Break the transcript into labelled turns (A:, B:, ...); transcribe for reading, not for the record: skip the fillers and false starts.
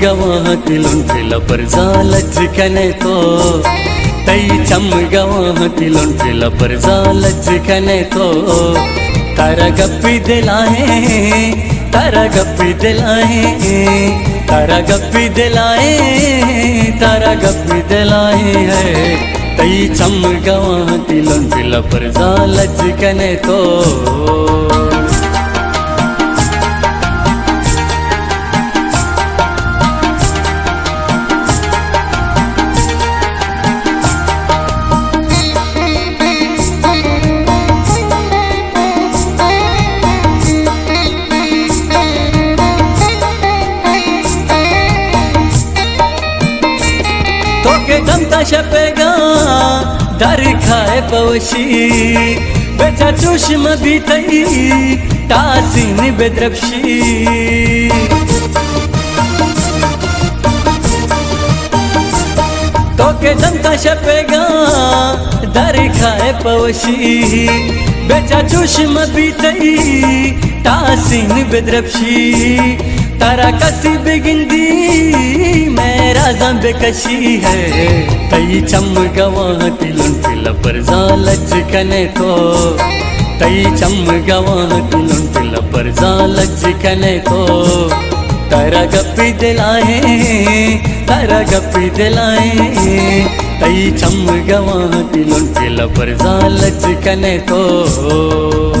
A: गवाहती लुंटिला परजालच कने तो तई चम गवाहती लुंटिला परजालच कने तो तारा गप्पी दिलाए तारा गप्पी दिलाए तारा गप्पी दिलाए तारा गप्पी दिलाए है तई चम गवाहती लुंटिला परजालच कने तो के गमता शपेगा दर खाए पवशी बेचा चूष मधी तई तासीन बेद्रपशी तो के गमता शपेगा दर खाए पवशी बेचा चूष मधी तई तासीन बेद्रपशी तारा कसी बिगिंदी मेरा जंब कशी है तई चम गवाहती लुंटिला परजालच कने तो तई चम गवाहती लुंटिला परजालच कने तो तारा गप्पी दिलाए तारा गप्पी दिलाए तई चम गवाहती लुंटिला परजालच कने तो